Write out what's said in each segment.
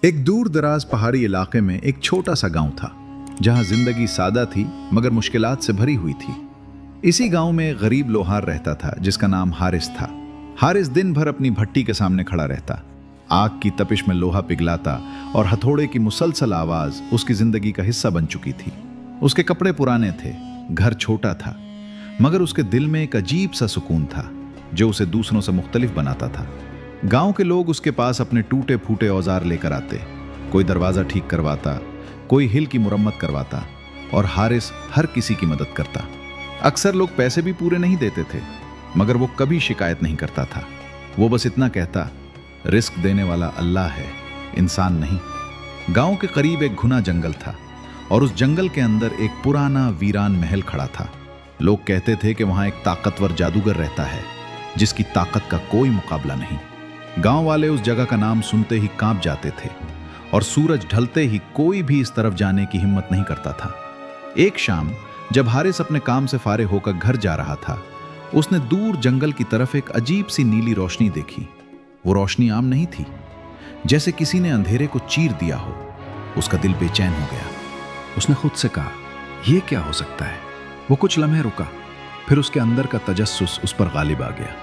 एक दूर दराज पहाड़ी इलाके में एक छोटा सा गांव था जहां जिंदगी सादा थी मगर मुश्किलात से भरी हुई थी। इसी गांव में एक गरीब लोहार रहता था जिसका नाम हारिस था। हारिस दिन भर अपनी भट्टी के सामने खड़ा रहता, आग की तपिश में लोहा पिघलाता और हथौड़े की मुसलसल आवाज उसकी जिंदगी का हिस्सा बन चुकी थी। उसके कपड़े पुराने थे, घर छोटा था, मगर उसके दिल में एक अजीब सा सुकून था जो उसे दूसरों से मुख्तलिफ बनाता था। गांव के लोग उसके पास अपने टूटे फूटे औजार लेकर आते, कोई दरवाजा ठीक करवाता, कोई हिल की मुरम्मत करवाता और हारिस हर किसी की मदद करता। अक्सर लोग पैसे भी पूरे नहीं देते थे मगर वो कभी शिकायत नहीं करता था। वो बस इतना कहता, रिस्क देने वाला अल्लाह है, इंसान नहीं। गांव के करीब एक घना जंगल था और उस जंगल के अंदर एक पुराना वीरान महल खड़ा था। लोग कहते थे कि वहां एक ताकतवर जादूगर रहता है जिसकी ताकत का कोई मुकाबला नहीं। गांव वाले उस जगह का नाम सुनते ही कांप जाते थे और सूरज ढलते ही कोई भी इस तरफ जाने की हिम्मत नहीं करता था। एक शाम जब हारिस अपने काम से फारिग होकर घर जा रहा था, उसने दूर जंगल की तरफ एक अजीब सी नीली रोशनी देखी। वो रोशनी आम नहीं थी, जैसे किसी ने अंधेरे को चीर दिया हो। उसका दिल बेचैन हो गया। उसने खुद से कहा, यह क्या हो सकता है? वो कुछ लम्हे रुका, फिर उसके अंदर का तजस्सुस उस पर गालिब आ गया।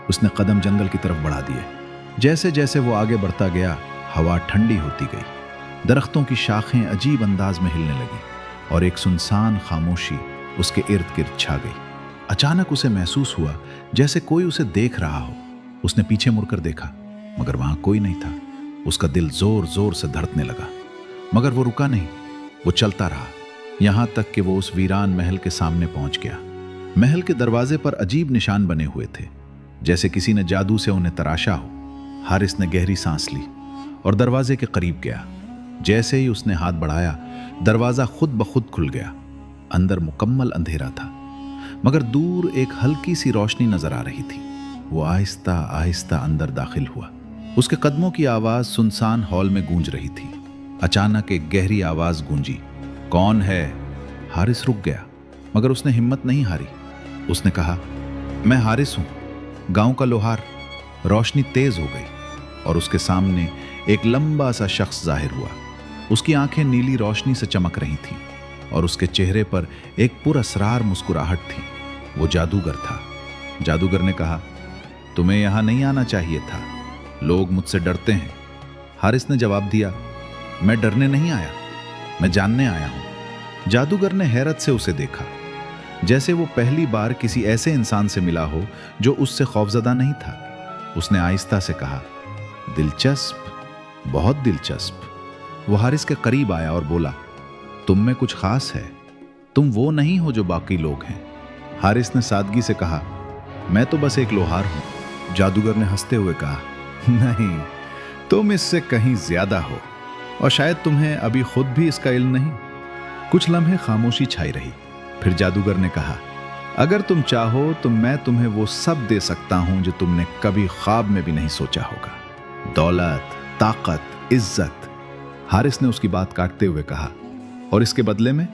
उसने कदम जंगल की तरफ बढ़ा दिए। जैसे जैसे वो आगे बढ़ता गया, हवा ठंडी होती गई, दरख्तों की शाखें अजीब अंदाज में हिलने लगी और एक सुनसान खामोशी उसके इर्द गिर्द छा गई। अचानक उसे महसूस हुआ जैसे कोई उसे देख रहा हो। उसने पीछे मुड़कर देखा मगर वहां कोई नहीं था। उसका दिल जोर जोर से धड़कने लगा मगर वो रुका नहीं। वो चलता रहा यहां तक कि वो उस वीरान महल के सामने पहुंच गया। महल के दरवाजे पर अजीब निशान बने हुए थे, जैसे किसी ने जादू से उन्हें तराशा हो। हारिस ने गहरी सांस ली और दरवाजे के करीब गया। जैसे ही उसने हाथ बढ़ाया, दरवाजा खुद ब खुद खुल गया। अंदर मुकम्मल अंधेरा था मगर दूर एक हल्की सी रोशनी नजर आ रही थी। वो आहिस्ता आहिस्ता अंदर दाखिल हुआ। उसके कदमों की आवाज सुनसान हॉल में गूंज रही थी। अचानक एक गहरी आवाज गूंजी, कौन है? हारिस रुक गया मगर उसने हिम्मत नहीं हारी। उसने कहा, मैं हारिस हूं, गांव का लोहार। रोशनी तेज हो गई और उसके सामने एक लंबा सा शख्स जाहिर हुआ। उसकी आंखें नीली रोशनी से चमक रही थीं और उसके चेहरे पर एक पुरअसरार मुस्कुराहट थी। वो जादूगर था। जादूगर ने कहा, तुम्हें यहां नहीं आना चाहिए था, लोग मुझसे डरते हैं। हारिस ने जवाब दिया, मैं डरने नहीं आया, मैं जानने आया हूं। जादूगर ने हैरत से उसे देखा, जैसे वो पहली बार किसी ऐसे इंसान से मिला हो जो उससे खौफजदा नहीं था। उसने आहिस्ता से कहा, दिलचस्प, बहुत दिलचस्प। वो हारिस के करीब आया और बोला, तुम में कुछ खास है, तुम वो नहीं हो जो बाकी लोग हैं। हारिस ने सादगी से कहा, मैं तो बस एक लोहार हूं। जादूगर ने हंसते हुए कहा, नहीं, तुम इससे कहीं ज्यादा हो और शायद तुम्हें अभी खुद भी इसका इल्म नहीं। कुछ लम्हे खामोशी छाई रही। फिर जादूगर ने कहा, अगर तुम चाहो तो मैं तुम्हें वो सब दे सकता हूं जो तुमने कभी ख्वाब में भी नहीं सोचा होगा। दौलत, ताकत, इज्जत। हारिस ने उसकी बात काटते हुए कहा, और इसके बदले में?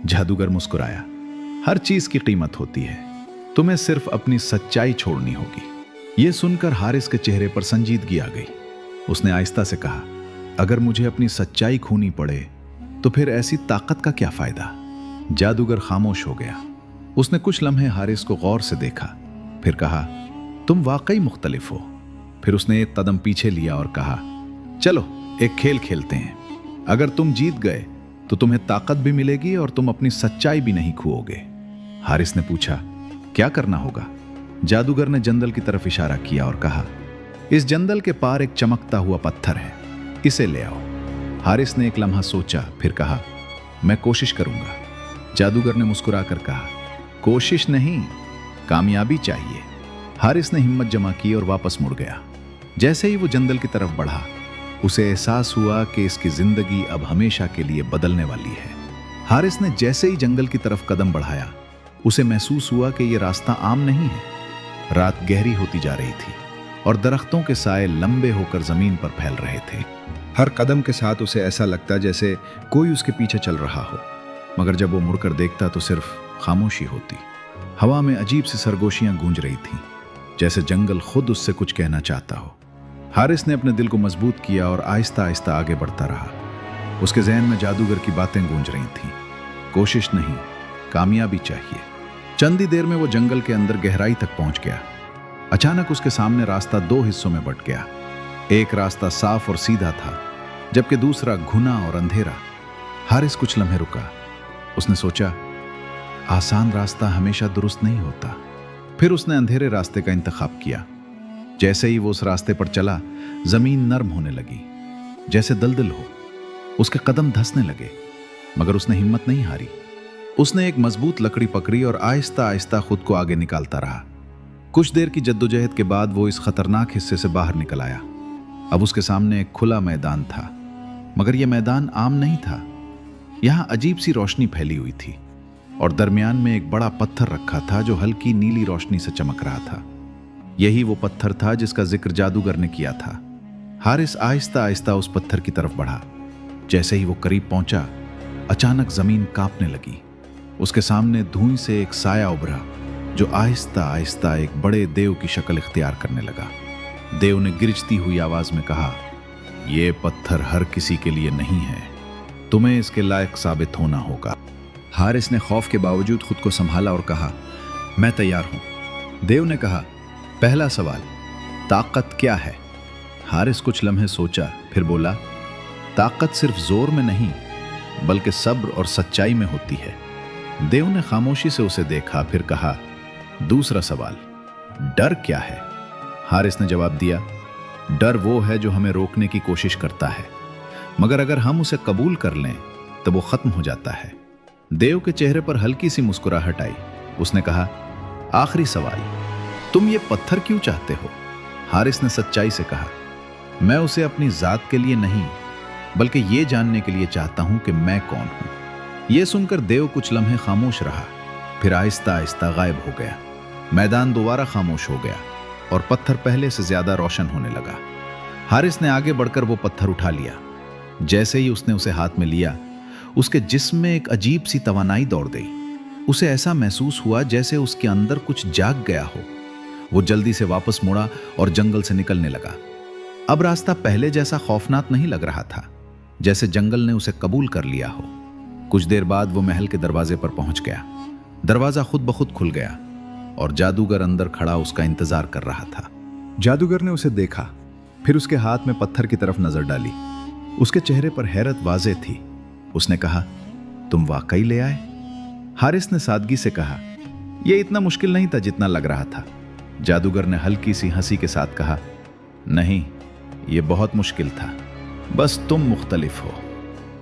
जादूगर मुस्कुराया, हर चीज की कीमत होती है, तुम्हें सिर्फ अपनी सच्चाई छोड़नी होगी। यह सुनकर हारिस के चेहरे पर संजीदगी आ गई। उसने आहिस्ता से कहा, अगर मुझे अपनी सच्चाई खोनी पड़े तो फिर ऐसी ताकत का क्या फायदा? जादूगर खामोश हो गया। उसने कुछ लम्हे हारिस को गौर से देखा, फिर कहा, तुम वाकई मुख्तलिफ हो। फिर उसने एक कदम पीछे लिया और कहा, चलो एक खेल खेलते हैं। अगर तुम जीत गए तो तुम्हें ताकत भी मिलेगी और तुम अपनी सच्चाई भी नहीं खोओगे। हारिस ने पूछा, क्या करना होगा? जादूगर ने जंगल की तरफ इशारा किया और कहा, इस जंगल के पार एक चमकता हुआ पत्थर है, इसे ले आओ। हारिस ने एक लम्हा सोचा, फिर कहा, मैं कोशिश करूंगा। जादूगर ने मुस्कुराकर कहा, कोशिश नहीं, कामयाबी चाहिए। हारिस ने हिम्मत जमा की और वापस मुड़ गया। जैसे ही वो जंगल की तरफ बढ़ा, उसे एहसास हुआ कि इसकी जिंदगी अब हमेशा के लिए बदलने वाली है। हारिस ने जैसे ही जंगल की तरफ कदम बढ़ाया, उसे महसूस हुआ कि यह रास्ता आम नहीं है। रात गहरी होती जा रही थी और दरख्तों के साए लंबे होकर जमीन पर फैल रहे थे। हर कदम के साथ उसे ऐसा लगता जैसे कोई उसके पीछे चल रहा हो, मगर जब वो मुड़कर देखता तो सिर्फ खामोशी होती। हवा में अजीब सी सरगोशियां गूंज रही थीं, जैसे जंगल खुद उससे कुछ कहना चाहता हो। हारिस ने अपने दिल को मजबूत किया और आहिस्ता आहिस्ता आगे बढ़ता रहा। उसके जहन में जादूगर की बातें गूंज रही थीं। कोशिश नहीं, कामयाबी चाहिए। चंद ही देर में वो जंगल के अंदर गहराई तक पहुंच गया। अचानक उसके सामने रास्ता दो हिस्सों में बंट गया। एक रास्ता साफ और सीधा था, जबकि दूसरा घुना और अंधेरा। हारिस कुछ लम्हे रुका। उसने सोचा, आसान रास्ता हमेशा दुरुस्त नहीं होता। फिर उसने अंधेरे रास्ते का इंतखाब किया। जैसे ही वो उस रास्ते पर चला, जमीन नरम होने लगी, जैसे दलदल हो। उसके कदम धंसने लगे, मगर उसने हिम्मत नहीं हारी। उसने एक मजबूत लकड़ी पकड़ी और आहिस्ता आहिस्ता खुद को आगे निकालता रहा। कुछ देर की जद्दोजहद के बाद वो इस खतरनाक हिस्से से बाहर निकल आया। अब उसके सामने एक खुला मैदान था, मगर यह मैदान आम नहीं था। यहां अजीब सी रोशनी फैली हुई थी और दरमियान में एक बड़ा पत्थर रखा था जो हल्की नीली रोशनी से चमक रहा था। यही वो पत्थर था जिसका जिक्र जादूगर ने किया था। हारिस आहिस्ता आहिस्ता उस पत्थर की तरफ बढ़ा। जैसे ही वो करीब पहुंचा, अचानक जमीन कांपने लगी। उसके सामने धुएं से एक साया उभरा जो आहिस्ता आहिस्ता एक बड़े देव की शक्ल इख्तियार करने लगा। देव ने गिरजती हुई आवाज में कहा, यह पत्थर हर किसी के लिए नहीं है, तुम्हें इसके लायक साबित होना होगा। हारिस ने खौफ के बावजूद खुद को संभाला और कहा, मैं तैयार हूं। देव ने कहा, पहला सवाल, ताकत क्या है? हारिस कुछ लम्हे सोचा, फिर बोला, ताकत सिर्फ जोर में नहीं, बल्कि सब्र और सच्चाई में होती है। देव ने खामोशी से उसे देखा, फिर कहा, दूसरा सवाल, डर क्या है? हारिस ने जवाब दिया, डर वो है जो हमें रोकने की कोशिश करता है, मगर अगर हम उसे कबूल कर लें तो वो खत्म हो जाता है। देव के चेहरे पर हल्की सी मुस्कुराहट आई। उसने कहा, आखिरी सवाल, तुम ये पत्थर क्यों चाहते हो? हारिस ने सच्चाई से कहा, मैं उसे अपनी जात के लिए नहीं, बल्कि ये जानने के लिए चाहता हूं कि मैं कौन हूं। यह सुनकर देव कुछ लम्हे खामोश रहा, फिर आहिस्ता आहिस्ता गायब हो गया। मैदान दोबारा खामोश हो गया और पत्थर पहले से ज्यादा रोशन होने लगा। हारिस ने आगे बढ़कर वो पत्थर उठा लिया। जैसे ही उसने उसे हाथ में लिया, उसके जिस्म में एक अजीब सी तवानाई दौड़ गई। उसे ऐसा महसूस हुआ जैसे उसके अंदर कुछ जाग गया हो। वो जल्दी से वापस मुड़ा और जंगल से निकलने लगा। अब रास्ता पहले जैसा खौफनाक नहीं लग रहा था, जैसे जंगल ने उसे कबूल कर लिया हो। कुछ देर बाद वो महल के दरवाजे पर पहुंच गया। दरवाजा खुद ब खुद खुल गया और जादूगर अंदर खड़ा उसका इंतजार कर रहा था। जादूगर ने उसे देखा, फिर उसके हाथ में पत्थर की तरफ नजर डाली। उसके चेहरे पर हैरत वाज़ेह थी। उसने कहा, तुम वाकई ले आए? हारिस ने सादगी से कहा, यह इतना मुश्किल नहीं था जितना लग रहा था। जादूगर ने हल्की सी हंसी के साथ कहा, नहीं, यह बहुत मुश्किल था, बस तुम मुख्तलिफ हो।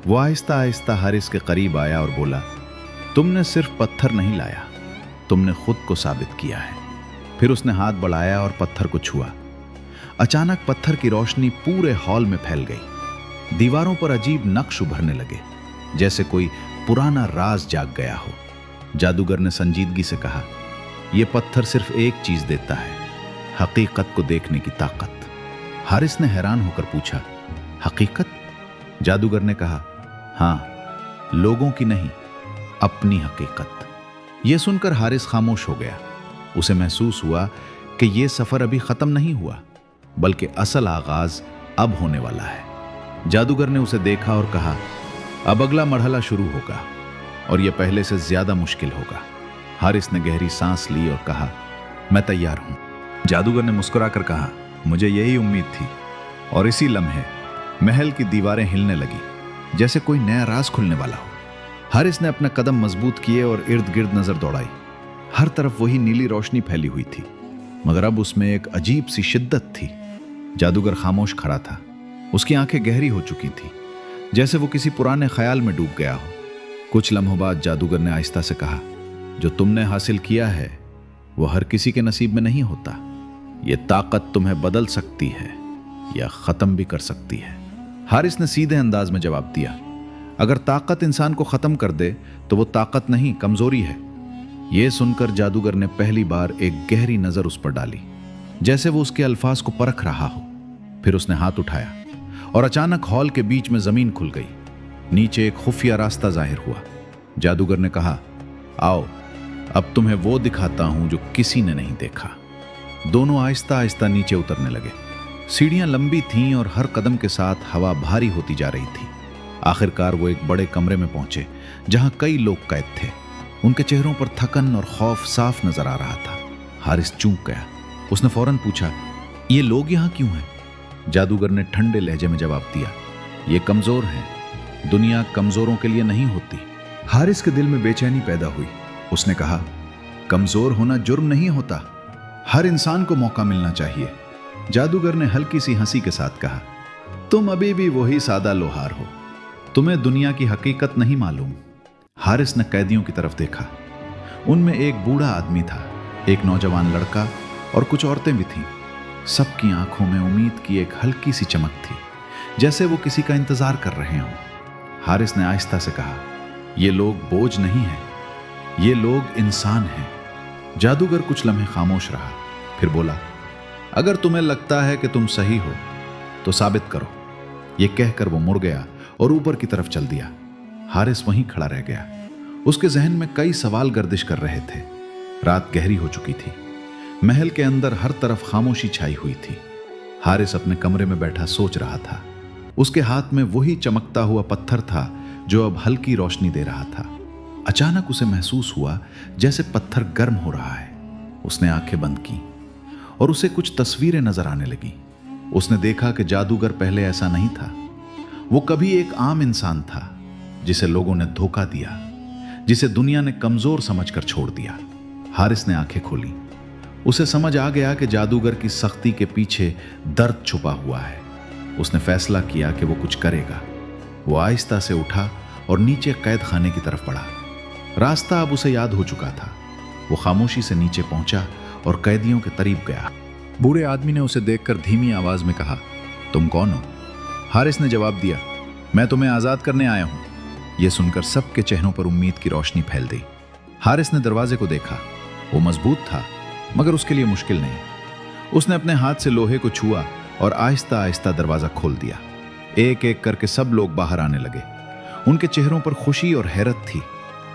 वो आहिस्ता आहिस्ता हारिस के करीब आया और बोला, तुमने सिर्फ पत्थर नहीं लाया, तुमने खुद को साबित किया है। फिर उसने हाथ बढ़ाया और पत्थर को छुआ। अचानक पत्थर की रोशनी पूरे हॉल में फैल गई। दीवारों पर अजीब नक्श उभरने लगे, जैसे कोई पुराना राज जाग गया हो। जादूगर ने संजीदगी से कहा, यह पत्थर सिर्फ एक चीज देता है, हकीकत को देखने की ताकत। हारिस ने हैरान होकर पूछा, हकीकत? जादूगर ने कहा, हां, लोगों की नहीं, अपनी हकीकत। यह सुनकर हारिस खामोश हो गया। उसे महसूस हुआ कि यह सफर अभी खत्म नहीं हुआ, बल्कि असल आगाज अब होने वाला है। जादूगर ने उसे देखा और कहा, अब अगला मरहला शुरू होगा और यह पहले से ज्यादा मुश्किल होगा। हारिस ने गहरी सांस ली और कहा, मैं तैयार हूं। जादूगर ने मुस्कुराकर कहा, मुझे यही उम्मीद थी। और इसी लम्हे महल की दीवारें हिलने लगी, जैसे कोई नया राज खुलने वाला हो। हारिस ने अपने कदम मजबूत किए और इर्द गिर्द नजर दौड़ाई। हर तरफ वही नीली रोशनी फैली हुई थी, मगर अब उसमें एक अजीब सी शिद्दत थी। जादूगर खामोश खड़ा था। उसकी आंखें गहरी हो चुकी थी, जैसे वो किसी पुराने ख्याल में डूब गया हो। कुछ लम्हों बाद जादूगर ने आहिस्ता से कहा, जो तुमने हासिल किया है वो हर किसी के नसीब में नहीं होता। ये ताकत तुम्हें बदल सकती है या खत्म भी कर सकती है। हारिस ने सीधे अंदाज में जवाब दिया, अगर ताकत इंसान को खत्म कर दे तो वो ताकत नहीं, कमजोरी है। यह सुनकर जादूगर ने पहली बार एक गहरी नजर उस पर डाली, जैसे वो उसके अल्फाज को परख रहा हो। फिर उसने हाथ उठाया और अचानक हॉल के बीच में जमीन खुल गई। नीचे एक खुफिया रास्ता जाहिर हुआ। जादूगर ने कहा, आओ, अब तुम्हें वो दिखाता हूं जो किसी ने नहीं देखा। दोनों आहिस्ता आहिस्ता नीचे उतरने लगे। सीढ़ियां लंबी थीं और हर कदम के साथ हवा भारी होती जा रही थी। आखिरकार वो एक बड़े कमरे में पहुंचे जहां कई लोग कैद थे। उनके चेहरों पर थकन और खौफ साफ नजर आ रहा था। हारिस चूक गया। उसने फौरन पूछा, ये लोग यहां क्यों हैं? जादूगर ने ठंडे लहजे में जवाब दिया, ये कमजोर हैं। दुनिया कमजोरों के लिए नहीं होती। हारिस के दिल में बेचैनी पैदा हुई। उसने कहा, कमजोर होना जुर्म नहीं होता, हर इंसान को मौका मिलना चाहिए। जादूगर ने हल्की सी हंसी के साथ कहा, तुम अभी भी वही सादा लोहार हो, तुम्हें दुनिया की हकीकत नहीं मालूम। हारिस ने कैदियों की तरफ देखा। उनमें एक बूढ़ा आदमी था, एक नौजवान लड़का और कुछ औरतें भी थीं। सबकी आंखों में उम्मीद की एक हल्की सी चमक थी, जैसे वो किसी का इंतजार कर रहे हों। हारिस ने आहिस्ता से कहा, ये लोग बोझ नहीं हैं, ये लोग इंसान हैं। जादूगर कुछ लम्हे खामोश रहा, फिर बोला, अगर तुम्हें लगता है कि तुम सही हो तो साबित करो। यह कहकर वो मुड़ गया और ऊपर की तरफ चल दिया। हारिस वहीं खड़ा रह गया। उसके जहन में कई सवाल गर्दिश कर रहे थे। रात गहरी हो चुकी थी। महल के अंदर हर तरफ खामोशी छाई हुई थी। हारिस अपने कमरे में बैठा सोच रहा था। उसके हाथ में वही चमकता हुआ पत्थर था जो अब हल्की रोशनी दे रहा था। अचानक उसे महसूस हुआ जैसे पत्थर गर्म हो रहा है। उसने आंखें बंद की और उसे कुछ तस्वीरें नजर आने लगी। उसने देखा कि जादूगर पहले ऐसा नहीं था। वो कभी एक आम इंसान था जिसे लोगों ने धोखा दिया, जिसे दुनिया ने कमजोर समझकर छोड़ दिया। हारिस ने आंखें खोली। उसे समझ आ गया कि जादूगर की सख्ती के पीछे दर्द छुपा हुआ है। उसने फैसला किया कि वो कुछ करेगा। वो आहिस्ता से उठा और नीचे कैद खाने की तरफ बढ़ा। रास्ता अब उसे याद हो चुका था। वो खामोशी से नीचे पहुंचा और कैदियों के करीब गया। बूढ़े आदमी ने उसे देखकर धीमी आवाज में कहा, तुम कौन हो? हारिस ने जवाब दिया, मैं तुम्हें आजाद करने आया हूं। यह सुनकर सबके चेहरों पर उम्मीद की रोशनी फैल गई। हारिस ने दरवाजे को देखा। वो मजबूत था, मगर उसके लिए मुश्किल नहीं। उसने अपने हाथ से लोहे को छुआ और आहिस्ता आहिस्ता दरवाजा खोल दिया। एक एक करके सब लोग बाहर आने लगे। उनके चेहरों पर खुशी और हैरत थी।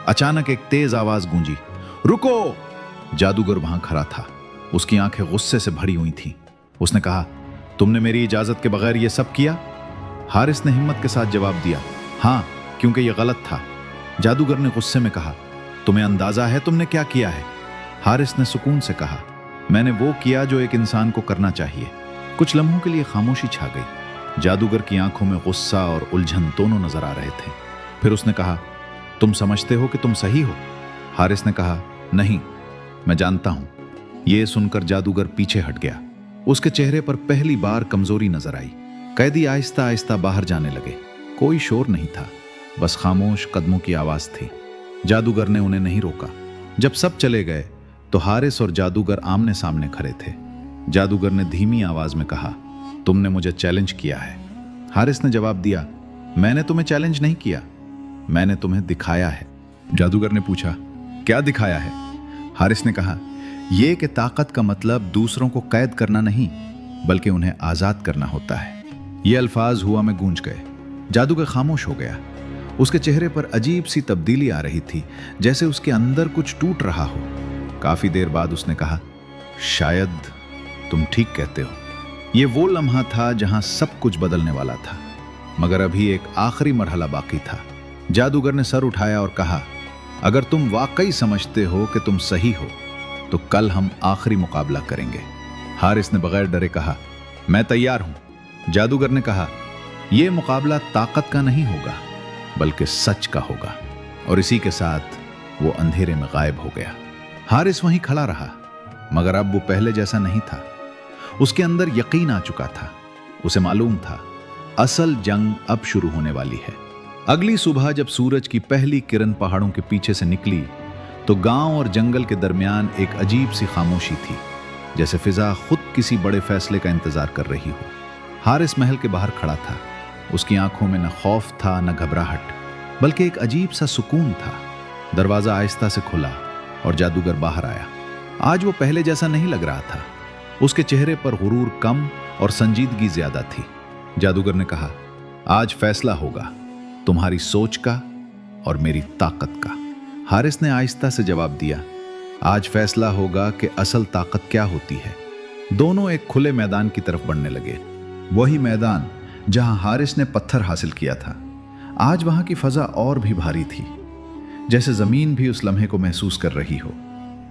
अचानक एक तेज आवाज गूंजी, रुको! जादूगर वहां खड़ा था। उसकी आंखें गुस्से से भरी हुई थीं। उसने कहा, तुमने मेरी इजाजत के बगैर यह सब किया? हारिस ने हिम्मत के साथ जवाब दिया, हाँ, क्योंकि यह गलत था। जादूगर ने गुस्से में कहा, तुम्हें अंदाजा है तुमने क्या किया है? हारिस ने सुकून से कहा, मैंने वो किया जो एक इंसान को करना चाहिए। कुछ लम्हों के लिए खामोशी छा गई। जादूगर की आंखों में गुस्सा और उलझन दोनों नजर आ रहे थे। फिर उसने कहा, तुम समझते हो कि तुम सही हो? हारिस ने कहा, नहीं, मैं जानता हूं। यह सुनकर जादूगर पीछे हट गया। उसके चेहरे पर पहली बार कमजोरी नजर आई। कैदी आहिस्ता आहिस्ता बाहर जाने लगे। कोई शोर नहीं था, बस खामोश कदमों की आवाज थी। जादूगर ने उन्हें नहीं रोका। जब सब चले गए तो हारिस और जादूगर आमने सामने खड़े थे। जादूगर ने धीमी आवाज में कहा, तुमने मुझे चैलेंज किया है। हारिस ने जवाब दिया, मैंने तुम्हें चैलेंज नहीं किया, मैंने तुम्हें दिखाया है। जादूगर ने पूछा, क्या दिखाया है? हारिस ने कहा, यह कि ताकत का मतलब दूसरों को कैद करना नहीं, बल्कि उन्हें आजाद करना होता है। ये अल्फाज हुआ में गूंज गए। जादूगर खामोश हो गया। उसके चेहरे पर अजीब सी तब्दीली आ रही थी, जैसे उसके अंदर कुछ टूट रहा हो। काफी देर बाद उसने कहा, शायद तुम ठीक कहते हो। यह वो लम्हा था जहां सब कुछ बदलने वाला था, मगर अभी एक आखिरी मरहला बाकी था। जादूगर ने सर उठाया और कहा, अगर तुम वाकई समझते हो कि तुम सही हो तो कल हम आखिरी मुकाबला करेंगे। हारिस ने बगैर डरे कहा, मैं तैयार हूं। जादूगर ने कहा, यह मुकाबला ताकत का नहीं होगा, बल्कि सच का होगा। और इसी के साथ वो अंधेरे में गायब हो गया। हारिस वहीं खड़ा रहा, मगर अब वो पहले जैसा नहीं था। उसके अंदर यकीन आ चुका था। उसे मालूम था, असल जंग अब शुरू होने वाली है। अगली सुबह जब सूरज की पहली किरण पहाड़ों के पीछे से निकली तो गांव और जंगल के दरमियान एक अजीब सी खामोशी थी, जैसे फिजा खुद किसी बड़े फैसले का इंतजार कर रही हो। हारिस महल के बाहर खड़ा था। उसकी आंखों में न खौफ था न घबराहट, बल्कि एक अजीब सा सुकून था। दरवाजा आहिस्ता से खुला और जादूगर बाहर आया। आज वो पहले जैसा नहीं लग रहा था। उसके चेहरे पर गुरूर कम और संजीदगी ज्यादा थी। जादूगर ने कहा, आज फैसला होगा, तुम्हारी सोच का और मेरी ताकत का। हारिस ने आहिस्ता से जवाब दिया, आज फैसला होगा कि असल ताकत क्या होती है। दोनों एक खुले मैदान की तरफ बढ़ने लगे। वही मैदान जहां हारिस ने पत्थर हासिल किया था। आज वहां की फजा और भी भारी थी, जैसे जमीन भी उस लम्हे को महसूस कर रही हो।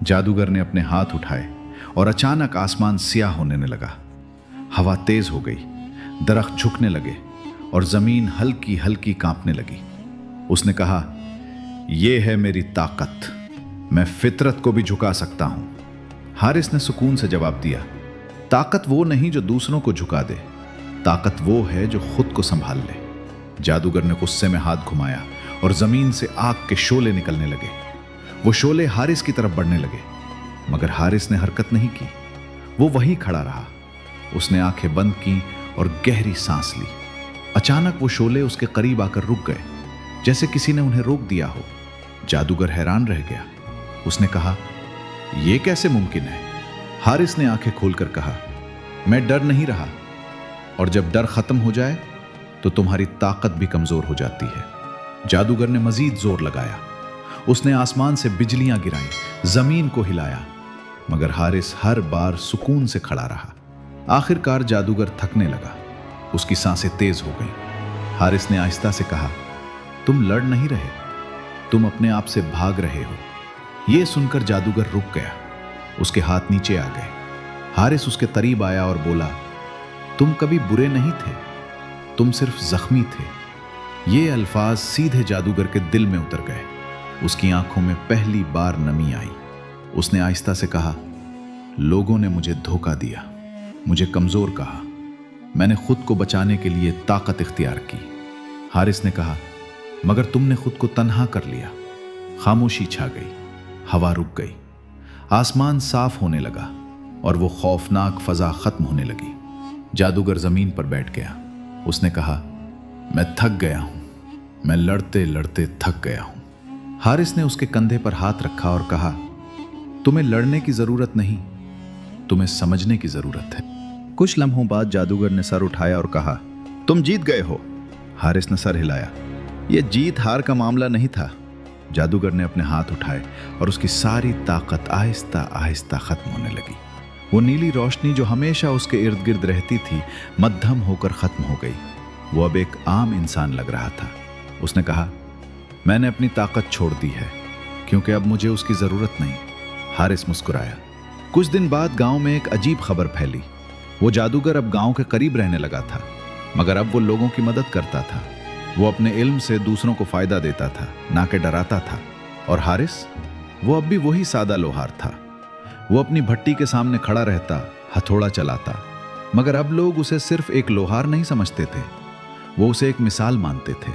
जादूगर ने अपने हाथ उठाए और अचानक आसमान स्याह होने लगा। हवा तेज हो गई, दरख्त झुकने लगे और जमीन हल्की हल्की कांपने लगी। उसने कहा, यह है मेरी ताकत, मैं फितरत को भी झुका सकता हूं। हारिस ने सुकून से जवाब दिया, ताकत वो नहीं जो दूसरों को झुका दे, ताकत वो है जो खुद को संभाल ले। जादूगर ने गुस्से में हाथ घुमाया और जमीन से आग के शोले निकलने लगे। वो शोले हारिस की तरफ बढ़ने लगे, मगर हारिस ने हरकत नहीं की। वो वहीं खड़ा रहा। उसने आंखें बंद की और गहरी सांस ली। अचानक वो शोले उसके करीब आकर रुक गए, जैसे किसी ने उन्हें रोक दिया हो। जादूगर हैरान रह गया। उसने कहा, यह कैसे मुमकिन है? हारिस ने आंखें खोलकर कहा, मैं डर नहीं रहा, और जब डर खत्म हो जाए तो तुम्हारी ताकत भी कमजोर हो जाती है। जादूगर ने मजीद जोर लगाया। उसने आसमान से बिजलियां गिराई, जमीन को हिलाया, मगर हारिस हर बार सुकून से खड़ा रहा। आखिरकार जादूगर थकने लगा। उसकी सांसें तेज हो गईं। हारिस ने आहिस्ता से कहा, तुम लड़ नहीं रहे, तुम अपने आप से भाग रहे हो। यह सुनकर जादूगर रुक गया। उसके हाथ नीचे आ गए। हारिस उसके करीब आया और बोला, तुम कभी बुरे नहीं थे, तुम सिर्फ जख्मी थे। ये अल्फाज सीधे जादूगर के दिल में उतर गए। उसकी आंखों में पहली बार नमी आई। उसने आहिस्ता से कहा, लोगों ने मुझे धोखा दिया, मुझे कमजोर कहा, मैंने खुद को बचाने के लिए ताकत इख्तियार की। हारिस ने कहा, मगर तुमने खुद को तन्हा कर लिया। खामोशी छा गई, हवा रुक गई, आसमान साफ होने लगा और वो खौफनाक फजा खत्म होने लगी। जादूगर जमीन पर बैठ गया। उसने कहा, मैं थक गया हूं, मैं लड़ते लड़ते थक गया हूं। हारिस ने उसके कंधे पर हाथ रखा और कहा, तुम्हें लड़ने की जरूरत नहीं, तुम्हें समझने की जरूरत है। कुछ लम्हों बाद जादूगर ने सर उठाया और कहा, तुम जीत गए हो। हारिस ने सर हिलाया। यह जीत हार का मामला नहीं था। जादूगर ने अपने हाथ उठाए और उसकी सारी ताकत आहिस्ता आहिस्ता खत्म होने लगी। वो नीली रोशनी जो हमेशा उसके इर्द गिर्द रहती थी, मद्धम होकर खत्म हो गई। वो अब एक आम इंसान लग रहा था। उसने कहा, मैंने अपनी ताकत छोड़ दी है, क्योंकि अब मुझे उसकी जरूरत नहीं। हारिस मुस्कुराया। कुछ दिन बाद गांव में एक अजीब खबर फैली। वो जादूगर अब गांव के करीब रहने लगा था, मगर अब वो लोगों की मदद करता था। वो अपने इल्म से दूसरों को फायदा देता था, ना कि डराता था। और हारिस, वो अब भी वही सादा लोहार था। वो अपनी भट्टी के सामने खड़ा रहता, हथौड़ा चलाता, मगर अब लोग उसे सिर्फ एक लोहार नहीं समझते थे, वो उसे एक मिसाल मानते थे।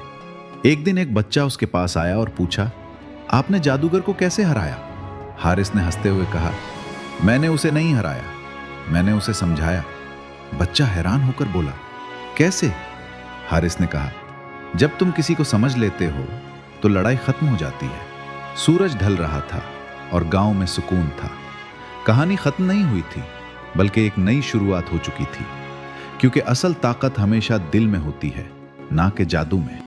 एक दिन एक बच्चा उसके पास आया और पूछा, आपने जादूगर को कैसे हराया? हारिस ने हंसते हुए कहा, मैंने उसे नहीं हराया, मैंने उसे समझाया। बच्चा हैरान होकर बोला, कैसे? हारिस ने कहा, जब तुम किसी को समझ लेते हो तो लड़ाई खत्म हो जाती है। सूरज ढल रहा था और गांव में सुकून था। कहानी खत्म नहीं हुई थी, बल्कि एक नई शुरुआत हो चुकी थी, क्योंकि असल ताकत हमेशा दिल में होती है, ना कि जादू में।